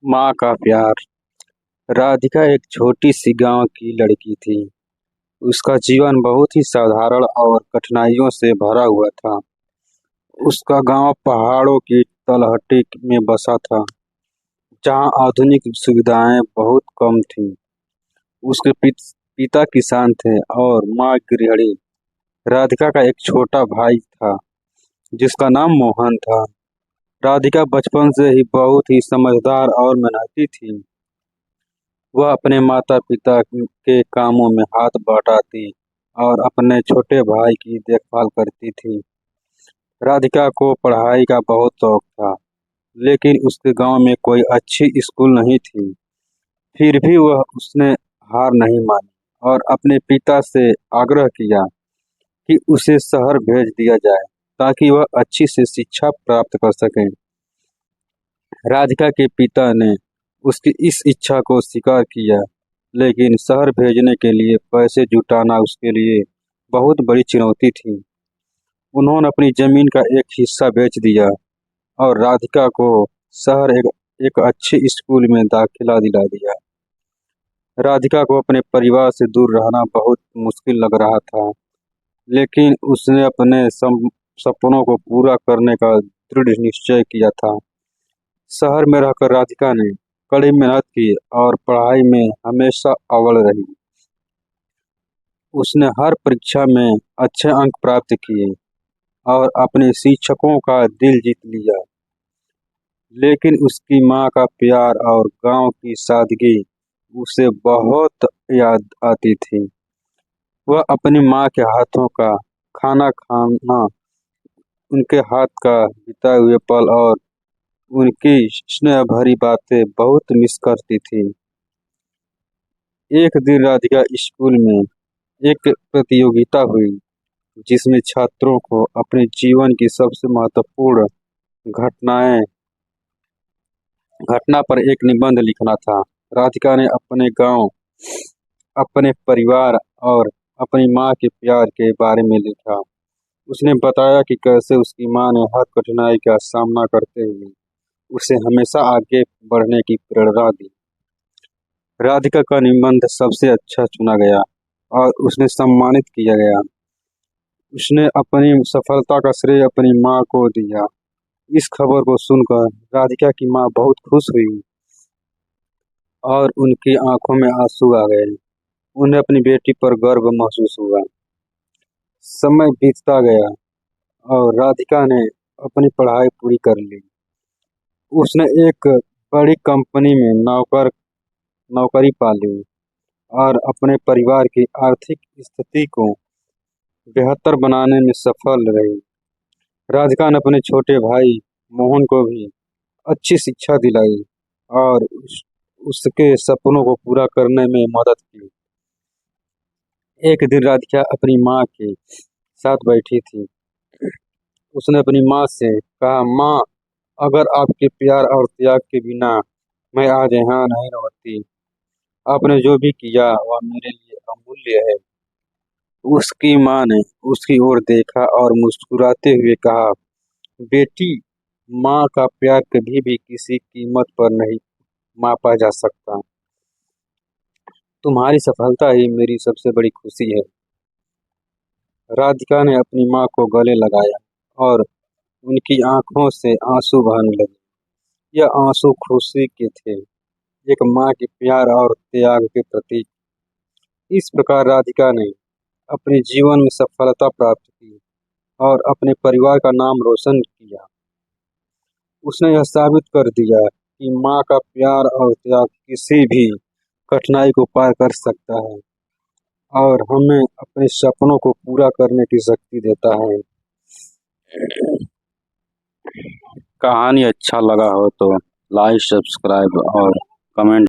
माँ का प्यार। राधिका एक छोटी सी गांव की लड़की थी। उसका जीवन बहुत ही साधारण और कठिनाइयों से भरा हुआ था। उसका गांव पहाड़ों की तलहटी में बसा था, जहां आधुनिक सुविधाएं बहुत कम थीं। उसके पिता किसान थे और माँ गृहिणी। राधिका का एक छोटा भाई था, जिसका नाम मोहन था। राधिका बचपन से ही बहुत ही समझदार और मेहनती थी। वह अपने माता पिता के कामों में हाथ बटाती और अपने छोटे भाई की देखभाल करती थी। राधिका को पढ़ाई का बहुत शौक था, लेकिन उसके गांव में कोई अच्छी स्कूल नहीं थी। फिर भी वह उसने हार नहीं मानी और अपने पिता से आग्रह किया कि उसे शहर भेज दिया जाए, ताकि वह अच्छी से शिक्षा प्राप्त कर सके। राधिका के पिता ने उसकी इस इच्छा को स्वीकार किया, लेकिन शहर भेजने के लिए पैसे जुटाना उसके लिए बहुत बड़ी चुनौती थी। उन्होंने अपनी जमीन का एक हिस्सा बेच दिया और राधिका को शहर एक अच्छे स्कूल में दाखिला दिला दिया। राधिका को अपने परिवार से दूर रहना बहुत मुश्किल लग रहा था, लेकिन उसने अपने सपनों को पूरा करने का दृढ़ निश्चय किया था। शहर में रहकर राधिका ने कड़ी मेहनत की और पढ़ाई में हमेशा अव्वल रही। उसने हर परीक्षा में अच्छे अंक प्राप्त किए और अपने शिक्षकों का दिल जीत लिया। लेकिन उसकी माँ का प्यार और गांव की सादगी उसे बहुत याद आती थी। वह अपनी माँ के हाथों का खाना खाना, उनके हाथ का बिताए हुए पल और उनकी स्नेह भरी बातें बहुत मिस करती थी। एक दिन राधिका स्कूल में एक प्रतियोगिता हुई, जिसमें छात्रों को अपने जीवन की सबसे महत्वपूर्ण घटनाएं घटना पर एक निबंध लिखना था। राधिका ने अपने गांव, अपने परिवार और अपनी माँ के प्यार के बारे में लिखा। उसने बताया कि कैसे उसकी माँ ने हर कठिनाई का सामना करते हुए उसे हमेशा आगे बढ़ने की प्रेरणा दी। राधिका का निबंध सबसे अच्छा चुना गया और उसने सम्मानित किया गया। उसने अपनी सफलता का श्रेय अपनी माँ को दिया। इस खबर को सुनकर राधिका की माँ बहुत खुश हुई और उनकी आंखों में आंसू आ गए। उन्हें अपनी बेटी पर गर्व महसूस हुआ। समय बीतता गया और राधिका ने अपनी पढ़ाई पूरी कर ली। उसने एक बड़ी कंपनी में नौकरी पा ली और अपने परिवार की आर्थिक स्थिति को बेहतर बनाने में सफल रही। राधिका ने अपने छोटे भाई मोहन को भी अच्छी शिक्षा दिलाई और उसके सपनों को पूरा करने में मदद की। एक दिन राधिका अपनी माँ के साथ बैठी थी। उसने अपनी माँ से कहा, माँ, अगर आपके प्यार और त्याग के बिना मैं आज यहाँ नहीं रहती। आपने जो भी किया वह मेरे लिए अमूल्य है। उसकी माँ ने उसकी ओर देखा और मुस्कुराते हुए कहा, बेटी, माँ का प्यार कभी भी किसी कीमत पर नहीं मापा जा सकता। तुम्हारी सफलता ही मेरी सबसे बड़ी खुशी है। राधिका ने अपनी माँ को गले लगाया और उनकी आंखों से आंसू बहने लगे। यह आंसू खुशी के थे, एक माँ के प्यार और त्याग के प्रतीक। इस प्रकार राधिका ने अपने जीवन में सफलता प्राप्त की और अपने परिवार का नाम रोशन किया। उसने यह साबित कर दिया कि माँ का प्यार और त्याग किसी भी कठिनाई को पार कर सकता है और हमें अपने सपनों को पूरा करने की शक्ति देता है। कहानी अच्छा लगा हो तो लाइक, सब्सक्राइब और कमेंट